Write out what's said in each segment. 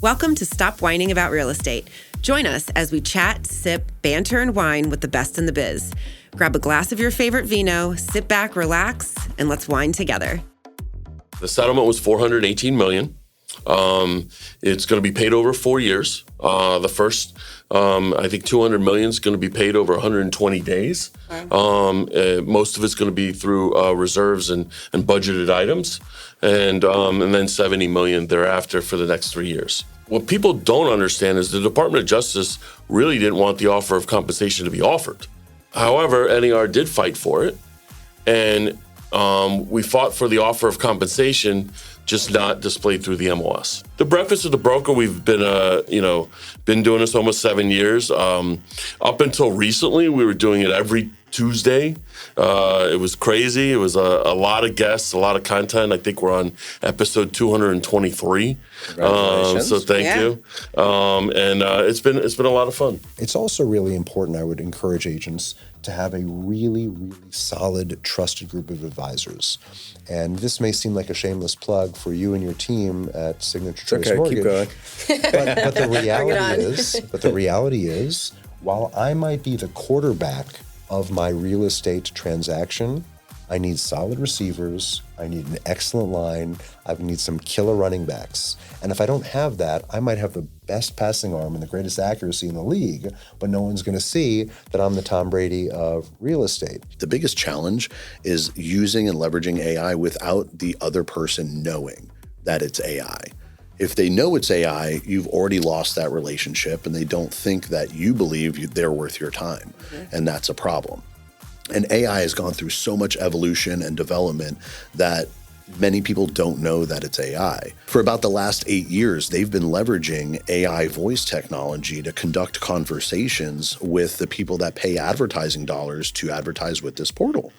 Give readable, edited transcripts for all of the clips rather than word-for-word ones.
Welcome to Stop Whining About Real Estate. Join us as we chat, sip, banter, and wine with the best in the biz. Grab a glass of your favorite vino, sit back, relax, and let's wine together. The settlement was $418 million. It's going to be paid over 4 years. The first, I think $200 million is going to be paid over 120 days. Most of it's going to be through reserves and budgeted items, and then $70 million thereafter for the next 3 years. What people don't understand is the Department of Justice really didn't want the offer of compensation to be offered. However, NAR did fight for it, and we fought for the offer of compensation, just not displayed through the MOS. The Breakfast with the Broker, we've been doing this almost 7 years. Up until recently, we were doing it every Tuesday. It was crazy. It was a lot of guests, a lot of content. I think we're on episode 223. Congratulations. So thank you. And it's been a lot of fun. It's also really important, I would encourage agents to have a really, really solid, trusted group of advisors. And this may seem like a shameless plug for you and your team at Signature Choice Mortgage. Keep going. But the reality is, while I might be the quarterback of my real estate transaction, I need solid receivers, I need an excellent line, I need some killer running backs. And if I don't have that, I might have the best passing arm and the greatest accuracy in the league, but no one's going to see that I'm the Tom Brady of real estate. The biggest challenge is using and leveraging AI without the other person knowing that it's AI. If they know it's AI, you've already lost that relationship, and they don't think that you believe they're worth your time. And that's a problem. And AI has gone through so much evolution and development that many people don't know that it's AI. For about the last 8 years, they've been leveraging AI voice technology to conduct conversations with the people that pay advertising dollars to advertise with this portal.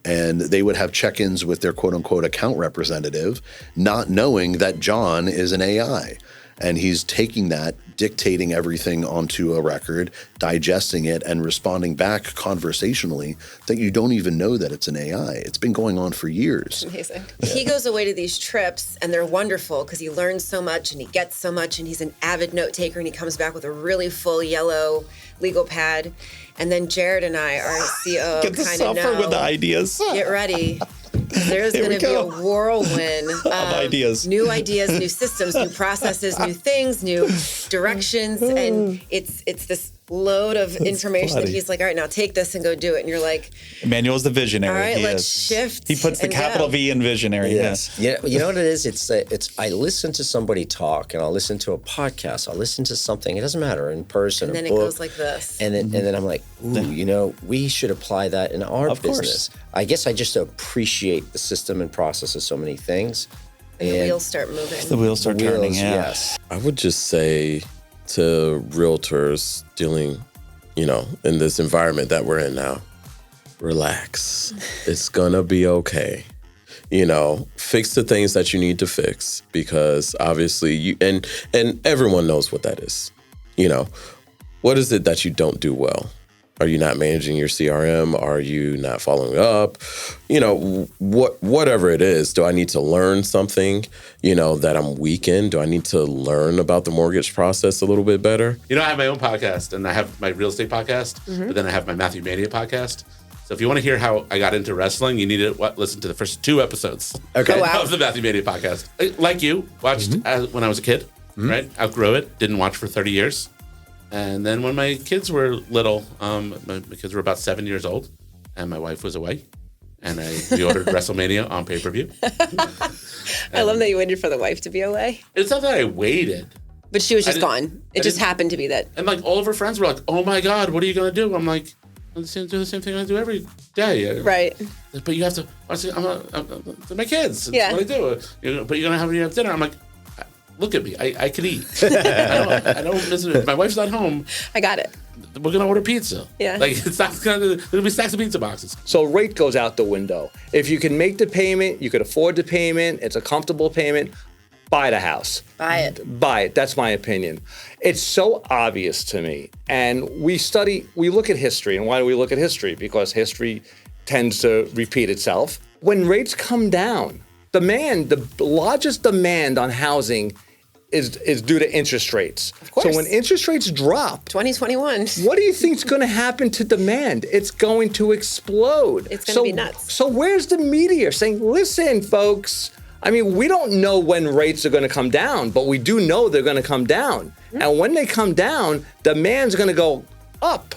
And they would have check-ins with their quote-unquote account representative, not knowing that John is an AI. And he's taking that, dictating everything onto a record, digesting it, and responding back conversationally that you don't even know that it's an AI. It's been going on for years. Amazing. Yeah. He goes away to these trips, and they're wonderful because he learns so much and he gets so much, and he's an avid note taker, and he comes back with a really full yellow legal pad. And then Jared and I, our COO, Get to kind of suffer know. with the ideas. Get ready. There's going to be a whirlwind of ideas. New ideas, new systems, new processes, new things, new directions. And it's this load of information that he's like, all right, now take this and go do it. And you're like, Emmanuel's the visionary. all right, He let's is. shift. He puts the and capital go. V in visionary. Yes. Yeah. You know what it is? It's I listen to somebody talk, and I'll listen to a podcast. I'll listen to something. It doesn't matter, in person, And then a it book. goes like this. And then I'm like, ooh, we should apply that in our Of course. business. I guess I just appreciate the system and process of so many things. And the wheels start moving. The wheels start turning. Yeah. Yes. I would just say to realtors dealing, in this environment that we're in now, relax. It's gonna be okay. Fix the things that you need to fix, because obviously you and everyone knows what that is. What is it that you don't do well? Are you not managing your CRM? Are you not following up? Whatever it is, do I need to learn something, that I'm weak in? Do I need to learn about the mortgage process a little bit better? I have my own podcast, and I have my real estate podcast, but then I have my Matthew Mania podcast. So if you want to hear how I got into wrestling, you need to listen to the first 2 episodes of the Matthew Mania podcast. Like you, watched when I was a kid, right? Outgrew it, didn't watch for 30 years. And then when my kids were little, my kids were about 7 years old, and my wife was away, and we ordered WrestleMania on pay-per-view. I love that you waited for the wife to be away. It's not that I waited. But she was just gone. It just happened to be that. And all of her friends were like, oh my God, what are you going to do? I'm like, I'm just going to do the same thing I do every day. Right. But you have to, they're my kids. It's what I do. But you're going to have dinner. I'm like, look at me. I can eat. I don't miss it. My wife's not home. I got it. We're going to order pizza. Yeah. It's not going to, there'll be stacks of pizza boxes. So rate goes out the window. If you can make the payment, you could afford the payment, it's a comfortable payment, buy the house. Buy it. Buy it. That's my opinion. It's so obvious to me. And we look at history. And why do we look at history? Because history tends to repeat itself. When rates come down, the largest demand on housing is due to interest rates. Of course. So when interest rates drop, 2021. what do you think is going to happen to demand? It's going to explode. It's going to be nuts. So where's the media saying, listen, folks, I mean, we don't know when rates are going to come down, but we do know they're going to come down. Mm-hmm. And when they come down, demand's going to go up.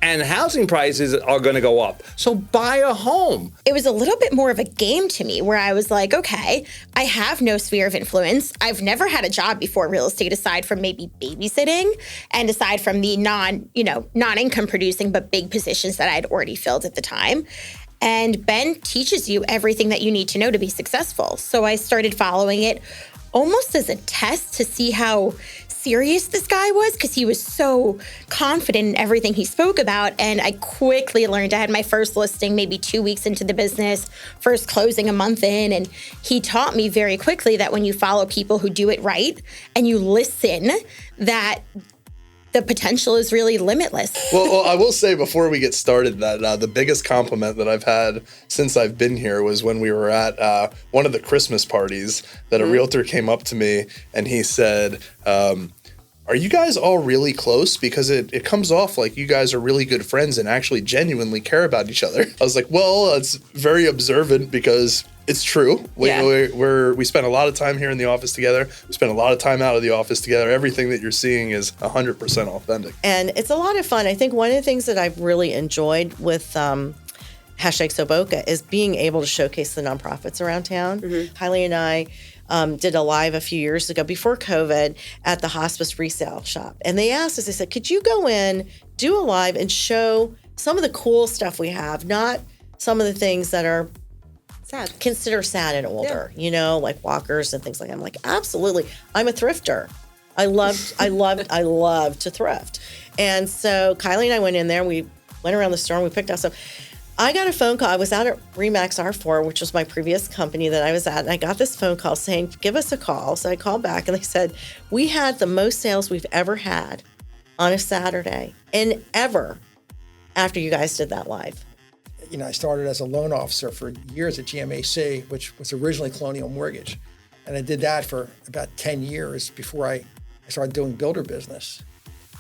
And housing prices are going to go up. So buy a home. It was a little bit more of a game to me where I was like, okay, I have no sphere of influence. I've never had a job before real estate aside from maybe babysitting and aside from the non-income producing but big positions that I had already filled at the time. And Ben teaches you everything that you need to know to be successful. So I started following it almost as a test to see how serious this guy was, because he was so confident in everything he spoke about. And I quickly learned. I had my first listing maybe 2 weeks into the business, first closing a month in. And he taught me very quickly that when you follow people who do it right and you listen, that the potential is really limitless. Well, I will say before we get started that the biggest compliment that I've had since I've been here was when we were at one of the Christmas parties that a realtor came up to me and he said, are you guys all really close? Because it comes off like you guys are really good friends and actually genuinely care about each other. I was like, well, it's very observant because it's true. We spend a lot of time here in the office together. We spend a lot of time out of the office together. Everything that you're seeing is 100% authentic. And it's a lot of fun. I think one of the things that I've really enjoyed with #Soboka is being able to showcase the nonprofits around town. Mm-hmm. Kylie and I did a live a few years ago before COVID at the hospice resale shop. And they asked us, they said, could you go in, do a live and show some of the cool stuff we have, not some of the things that are consider sad and older, like walkers and things like that. I'm like, absolutely. I'm a thrifter. I love to thrift. And so Kylie and I went in there and we went around the store and we picked out stuff. I got a phone call. I was out at Remax R4, which was my previous company that I was at. And I got this phone call saying, give us a call. So I called back and they said, we had the most sales we've ever had on a Saturday and ever after you guys did that live. I started as a loan officer for years at GMAC, which was originally Colonial Mortgage. And I did that for about 10 years before I started doing builder business.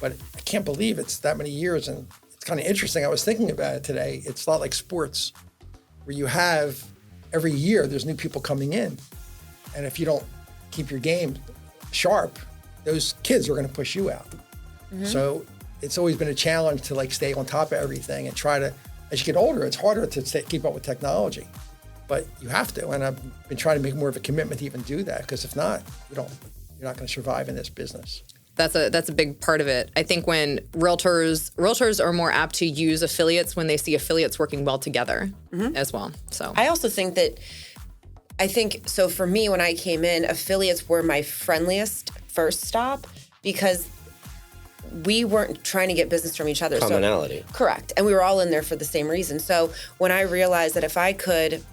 But I can't believe it's that many years. And it's kind of interesting. I was thinking about it today. It's a lot like sports, where you have every year there's new people coming in. And if you don't keep your game sharp, those kids are going to push you out. Mm-hmm. So it's always been a challenge to stay on top of everything and try to. As you get older, it's harder to keep up with technology, but you have to. And I've been trying to make more of a commitment to even do that, because if not, you're not going to survive in this business. That's a big part of it. I think when realtors are more apt to use affiliates when they see affiliates working well together as well. So I also think so for me, when I came in, affiliates were my friendliest first stop because we weren't trying to get business from each other. Commonality. So, correct. And we were all in there for the same reason. So when I realized that if I could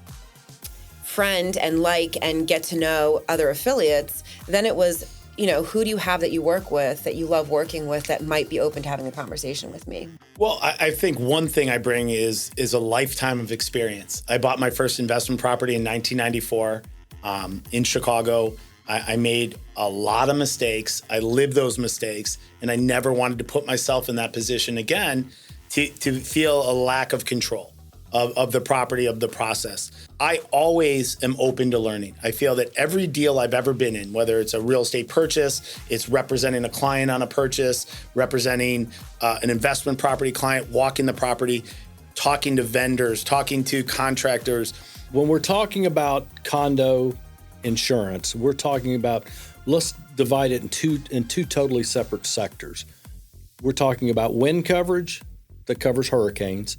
friend and and get to know other affiliates, then it was, who do you have that you work with, that you love working with, that might be open to having a conversation with me? Well, I think one thing I bring is a lifetime of experience. I bought my first investment property in 1994 in Chicago. I made a lot of mistakes. I lived those mistakes, and I never wanted to put myself in that position again to feel a lack of control of the property, of the process. I always am open to learning. I feel that every deal I've ever been in, whether it's a real estate purchase, it's representing a client on a purchase, representing an investment property client, walking the property, talking to vendors, talking to contractors. When we're talking about condo insurance, we're talking about, let's divide it in two totally separate sectors. We're talking about wind coverage that covers hurricanes,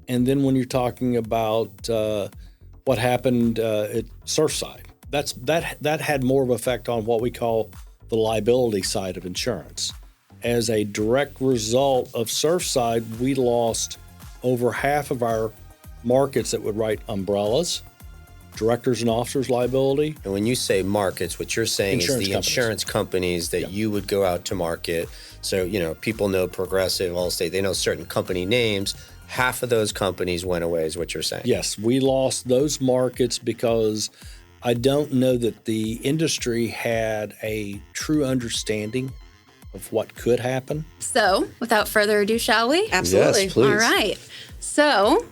and then when you're talking about what happened at Surfside, that had more of an effect on what we call the liability side of insurance. As a direct result of Surfside, we lost over half of our markets that would write umbrellas, directors and officers liability. And when you say markets, what you're saying is the insurance companies that you would go out to market. So, people know Progressive, Allstate, they know certain company names. Half of those companies went away is what you're saying. Yes, we lost those markets because I don't know that the industry had a true understanding of what could happen. So, without further ado, shall we? Absolutely. Yes, please. All right. So,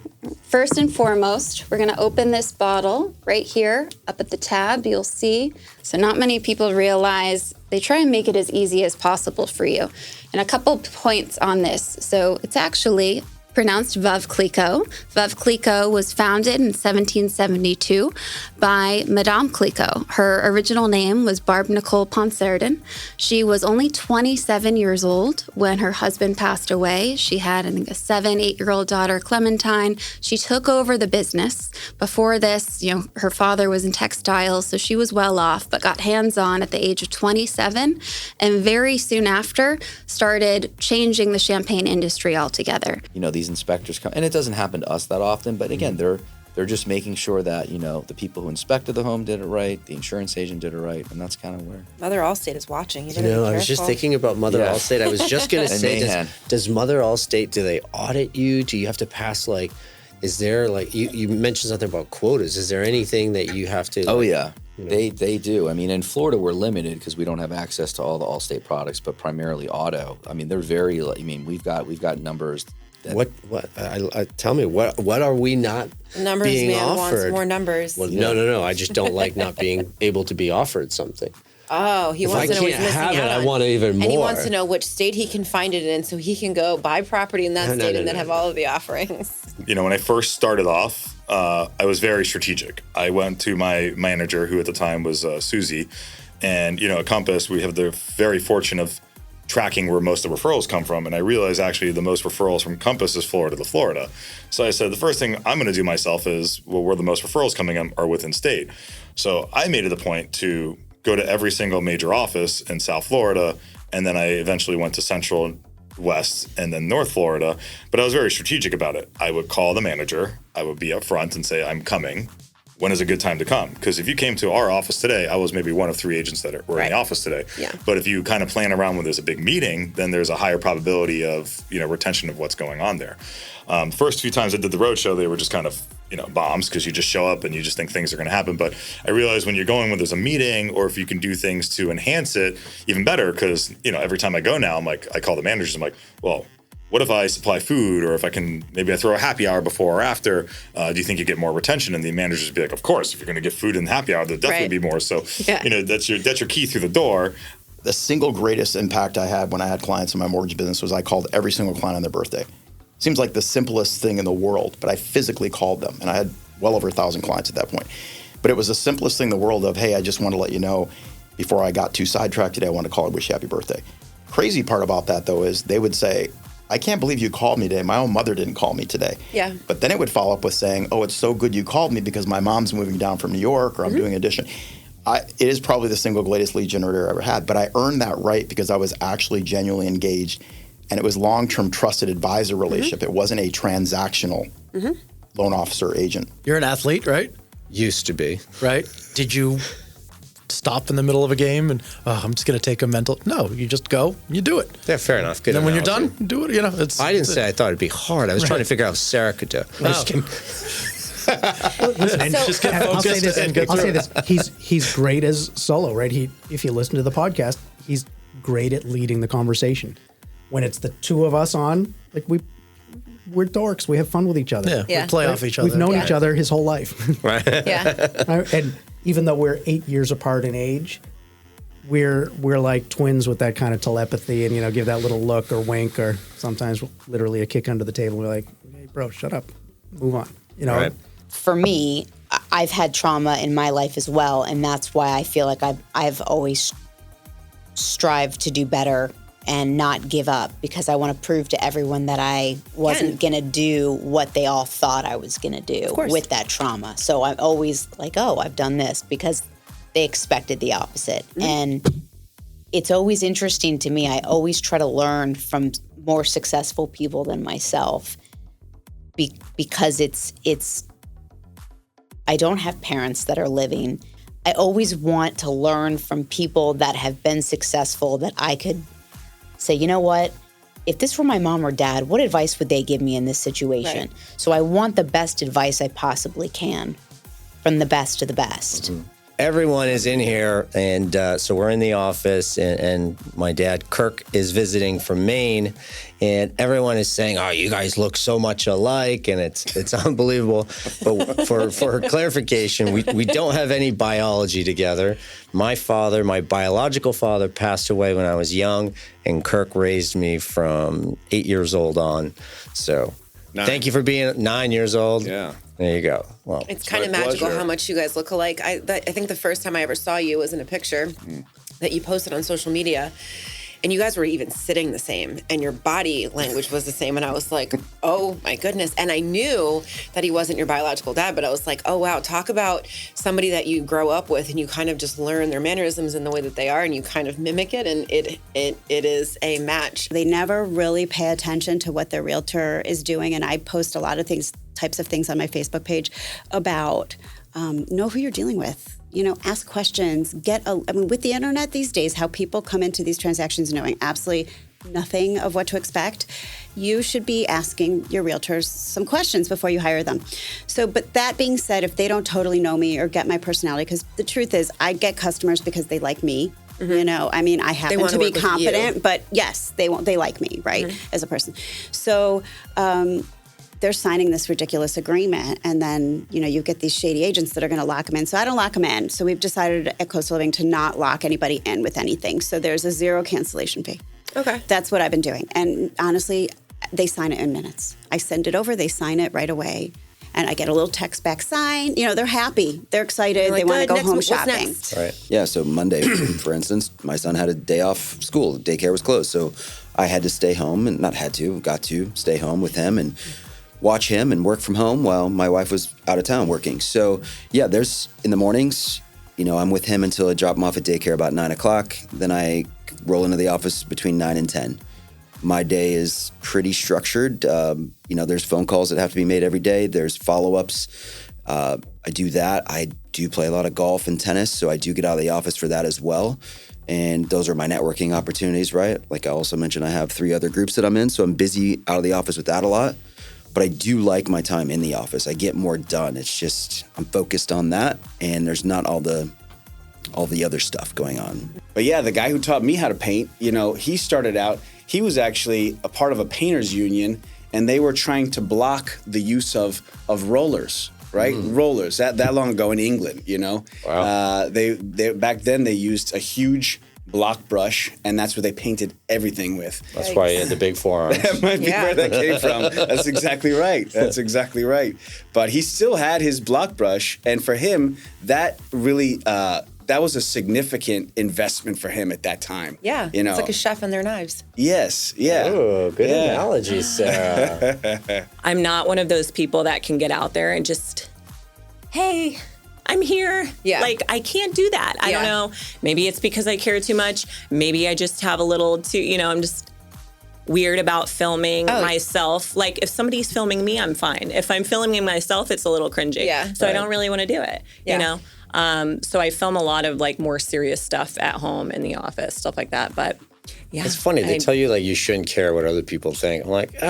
first and foremost, we're going to open this bottle right here up at the tab. You'll see. So, not many people realize they try and make it as easy as possible for you. And a couple points on this. So, it's actually pronounced Veuve Clicquot. Veuve Clicquot was founded in 1772 by Madame Clicquot. Her original name was Barbe Nicole Ponsardin. She was only 27 years old when her husband passed away. She had, I think, a 8-year-old daughter, Clementine. She took over the business. Before this, her father was in textiles, so she was well off, but got hands-on at the age of 27, and very soon after started changing the champagne industry altogether. These inspectors come, and it doesn't happen to us that often, but again, they're just making sure that the people who inspected the home did it right, the insurance agent did it right, and that's kind of where Mother Allstate is watching. I was just thinking about Mother Allstate. I was just going to say, does Mother Allstate, do they audit you? Do you have to pass is there you mentioned something about quotas? Is there anything that you have to? Oh yeah. They do. I mean, in Florida, we're limited because we don't have access to all the Allstate products, but primarily auto. I mean, they're very. I mean, we've got numbers. Tell me what are we not numbers being man offered? Wants more numbers. Well, no. I just don't like not being able to be offered something. Oh, he wants to know what he's missing out on. I want it even more. And he wants to know which state he can find it in, so he can go buy property in that state and then have all of the offerings. When I first started off, I was very strategic. I went to my manager, who at the time was Susie, and at Compass, we have the very fortune of tracking where most of the referrals come from. And I realized actually the most referrals from Compass is Florida to Florida. So I said, the first thing I'm going to do myself is, where the most referrals coming in are within state. So I made it a point to go to every single major office in South Florida. And then I eventually went to Central, West, and then North Florida. But I was very strategic about it. I would call the manager. I would be up front and say, I'm coming. When is a good time to come? Because if you came to our office today, I was maybe one of 3 agents that were in the office today. Yeah. But if you kind of plan around when there's a big meeting, then there's a higher probability of retention of what's going on there. First few times I did the roadshow, they were just kind of bombs because you just show up and you just think things are going to happen. But I realized when you're going when there's a meeting, or if you can do things to enhance it, even better. Because every time I go now, I call the managers. I'm like, well, what if I supply food, or if I can, maybe I throw a happy hour before or after, do you think you get more retention? And the managers would be like, of course, if you're going to get food in the happy hour, there'll definitely be more. So, that's your key through the door. The single greatest impact I had when I had clients in my mortgage business was I called every single client on their birthday. Seems like the simplest thing in the world, but I physically called them, and I had well over 1,000 clients at that point. But it was the simplest thing in the world of, hey, I just want to let you know, before I got too sidetracked today, I want to call and wish you happy birthday. Crazy part about that, though, is they would say, I can't believe you called me today. My own mother didn't call me today. Yeah. But then it would follow up with saying, oh, it's so good you called me because my mom's moving down from New York, or I'm doing addition. It is probably the single greatest lead generator I ever had, but I earned that right because I was actually genuinely engaged, and it was long-term trusted advisor relationship. It wasn't a transactional loan officer agent. You're an athlete, right? Used to be. Right. Did you stop in the middle of a game and I'm just going to take a mental? No, you just go, you do it. Yeah, fair enough. Good. And then when you're done, do it. I didn't say I thought it'd be hard. I was trying to figure out how Sarah could do it. No. I'll say this. He's great as solo, right? If you listen to the podcast, he's great at leading the conversation. When it's the two of us on, we're dorks. We have fun with each other. Yeah. We play off each other. We've known each other his whole life. Right. Yeah. And even though we're 8 years apart in age, we're like twins with that kind of telepathy, and give that little look or wink, or sometimes literally a kick under the table. We're like, hey, bro, shut up, move on. Right. For me, I've had trauma in my life as well, and that's why I feel like I've always strived to do better and not give up, because I want to prove to everyone that I wasn't going to do what they all thought I was going to do with that trauma. So I'm always like, oh, I've done this, because they expected the opposite. And it's always interesting to me. I always try to learn from more successful people than myself, because it's I don't have parents that are living. I always want to learn from people that have been successful, that I could say, you know what, if this were my mom or dad, what advice would they give me in this situation? Right. So I want the best advice I possibly can from the best of the best. everyone is in here, and so we're in the office, and my dad, Kirk, is visiting from Maine, and everyone is saying, "Oh, you guys look so much alike," and it's unbelievable. But for clarification, we don't have any biology together. My biological father, passed away when I was young, and Kirk raised me from 8 years old on. So, thank you for being 9 years old. Yeah. There you go. Well, It's kind of magical how much you guys look alike. I think the first time I ever saw you was in a picture that you posted on social media, and you guys were even sitting the same, and your body language was the same. And I was like, oh my goodness. And I knew that he wasn't your biological dad, but I was like, oh wow, talk about somebody that you grow up with and you kind of just learn their mannerisms and the way that they are, and you kind of mimic it, and it is a match. They never really pay attention to what their realtor is doing, and I post a lot of types of things on my Facebook page about know who you're dealing with. Ask questions. With the internet these days, how people come into these transactions knowing absolutely nothing of what to expect, you should be asking your realtors some questions before you hire them. So, but that being said, if they don't totally know me or get my personality, because the truth is, I get customers because they like me. I happen to be confident, but yes, they like me, right, as a person. So, they're signing this ridiculous agreement, and then, you get these shady agents that are going to lock them in. So I don't lock them in. So we've decided at Coastal Living to not lock anybody in with anything. So there's a 0 cancellation fee. Okay. That's what I've been doing. And honestly, they sign it in minutes. I send it over, they sign it right away. And I get a little text back sign. They're happy. They're excited. They want to go home shopping. Right. Yeah, so Monday, for instance, my son had a day off school. Daycare was closed. So I had to stay home, and got to stay home with him and watch him and work from home while my wife was out of town working. So yeah, there's in the mornings, I'm with him until I drop him off at daycare about 9 o'clock. Then I roll into the office between 9 and 10. My day is pretty structured. There's phone calls that have to be made every day. There's follow-ups. I do that. I do play a lot of golf and tennis, so I do get out of the office for that as well. And those are my networking opportunities, right? Like I also mentioned, I have 3 other groups that I'm in, so I'm busy out of the office with that a lot. But I do like my time in the office. I get more done. It's just I'm focused on that, and there's not all the other stuff going on. But yeah, the guy who taught me how to paint, he started out, he was actually a part of a painters union, and they were trying to block the use of rollers, right? Rollers, that long ago in England, Wow. They back then they used a huge block brush, and that's what they painted everything with. That's why you had the big forearms. That might be where that came from. That's exactly right. That's exactly right. But he still had his block brush, and for him, that really that was a significant investment for him at that time. Yeah, it's like a chef and their knives. Yes, yeah. Oh, good analogy, Sarah. I'm not one of those people that can get out there and just, hey, I'm here. Yeah. Like, I can't do that. I don't know. Maybe it's because I care too much. Maybe I just have a little too, I'm just weird about filming myself. Like, if somebody's filming me, I'm fine. If I'm filming myself, it's a little cringy. Yeah. So I don't really want to do it, So I film a lot of, like, more serious stuff at home, in the office, stuff like that. But, yeah. It's funny. They tell you, like, you shouldn't care what other people think. I'm like,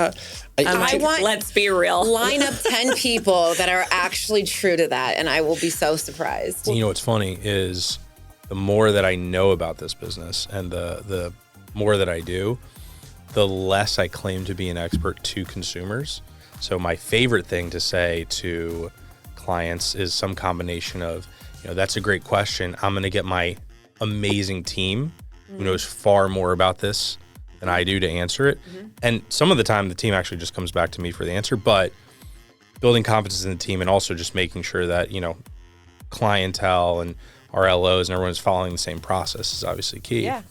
let's be real. Line up 10 people that are actually true to that, and I will be so surprised. What's funny is the more that I know about this business and the more that I do, the less I claim to be an expert to consumers. So my favorite thing to say to clients is some combination of, that's a great question. I'm going to get my amazing team who knows far more about this than I do to answer it. And some of the time the team actually just comes back to me for the answer, but building confidence in the team and also just making sure that, clientele and our LOs and everyone's following the same process is obviously key. Yeah.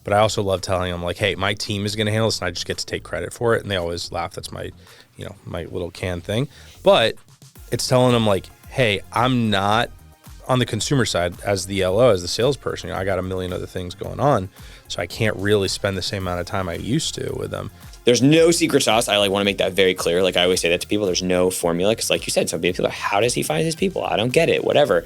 But I also love telling them, like, hey, my team is going to handle this and I just get to take credit for it. And they always laugh. That's my, my little canned thing. But it's telling them, like, hey, I'm not on the consumer side as the LO, as the salesperson. I got a million other things going on. So I can't really spend the same amount of time I used to with them. There's no secret sauce. I want to make that very clear. Like I always say that to people, there's no formula. Because like you said, some people are like, how does he find his people? I don't get it, whatever.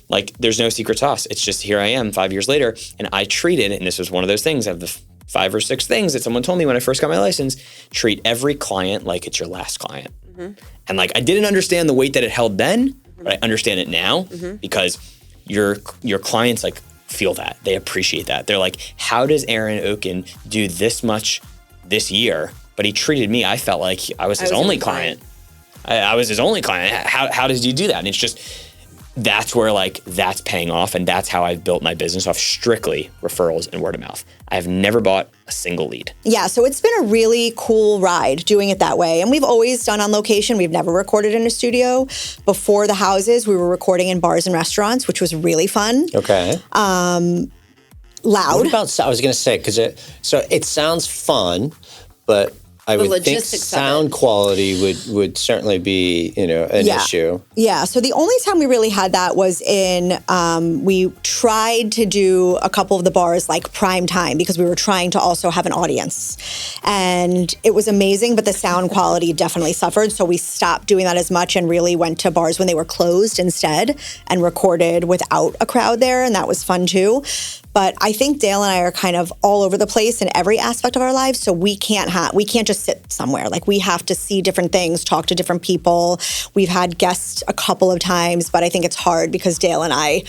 Like there's no secret sauce. It's just here I am 5 years later. And I treated, and this was one of those things of the 5 or 6 things that someone told me when I first got my license, treat every client like it's your last client. And like, I didn't understand the weight that it held then, but I understand it now because your clients like feel that. They appreciate that. They're like, how does Aaron Oken do this much this year? But he treated me, I felt like I was his only client. I was his only client. How does he do that? And it's just, that's where like, that's paying off. And that's how I've built my business off strictly referrals and word of mouth. I've never bought a single lead. Yeah, so it's been a really cool ride doing it that way. And we've always done on location. We've never recorded in a studio. Before the houses, we were recording in bars and restaurants, which was really fun. Okay. Loud. What about, I was going to say, because it sounds fun, but I would think sound quality would certainly be, an issue. Yeah. So the only time we really had that was we tried to do a couple of the bars like prime time because we were trying to also have an audience. And it was amazing, but the sound quality definitely suffered. So we stopped doing that as much and really went to bars when they were closed instead and recorded without a crowd there. And that was fun too. But I think Dale and I are kind of all over the place in every aspect of our lives. So we can't just sit somewhere. Like we have to see different things, talk to different people. We've had guests a couple of times, but I think it's hard because Dale and I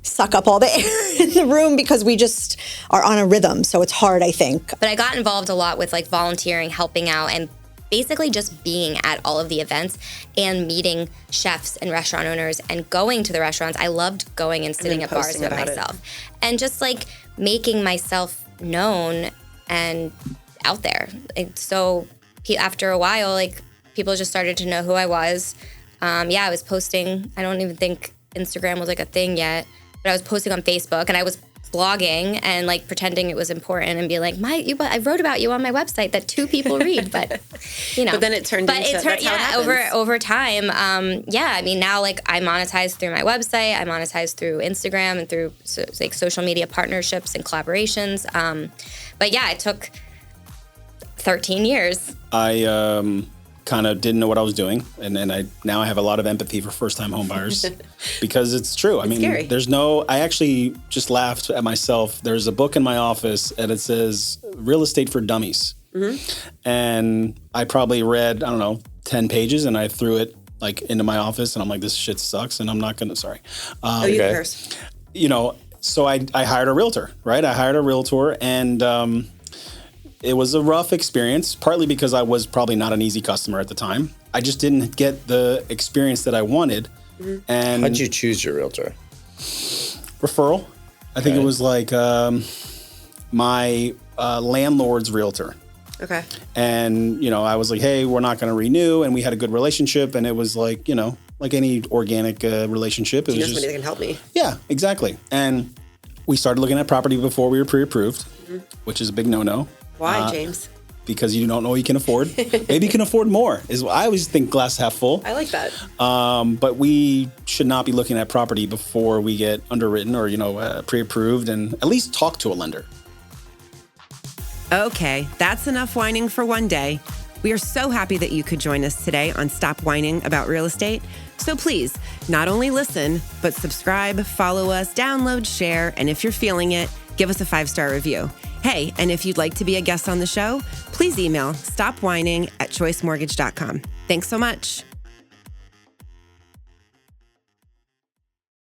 suck up all the air in the room because we just are on a rhythm. So it's hard, I think. But I got involved a lot with like volunteering, helping out, and basically just being at all of the events and meeting chefs and restaurant owners and going to the restaurants. I loved going and sitting at bars with myself and just like making myself known and out there. So after a while, like people just started to know who I was. I was posting. I don't even think Instagram was like a thing yet, but I was posting on Facebook and I was blogging and like pretending it was important and be like, I wrote about you on my website that 2 people read, but But then it turned over time. I mean, now like I monetize through my website, I monetize through Instagram and through like social media partnerships and collaborations. It took 13 years. I kind of didn't know what I was doing, and now I have a lot of empathy for first-time home buyers because it's true. I mean, scary. I actually just laughed at myself. There's a book in my office, and it says "Real Estate for Dummies," and I probably read 10 pages, and I threw it like into my office, and I'm like, this shit sucks, and I'm not gonna. Sorry. You curse. So I hired a realtor, right? I hired a realtor, and it was a rough experience, partly because I was probably not an easy customer at the time. I just didn't get the experience that I wanted. And how'd you choose your realtor? Referral. I think it was like my landlord's realtor. Okay. And, I was like, hey, we're not going to renew. And we had a good relationship. And it was like, like any organic relationship. It was somebody that can help me. Yeah, exactly. And we started looking at property before we were pre-approved, which is a big no-no. Why, James? Because you don't know what you can afford. Maybe you can afford more. I always think glass half full. I like that. But we should not be looking at property before we get underwritten or, pre-approved, and at least talk to a lender. Okay, that's enough whining for one day. We are so happy that you could join us today on Stop Whining About Real Estate. So please, not only listen, but subscribe, follow us, download, share, and if you're feeling it, give us a 5-star review. Hey, and if you'd like to be a guest on the show, please email stopwhining@choicemortgage.com. Thanks so much.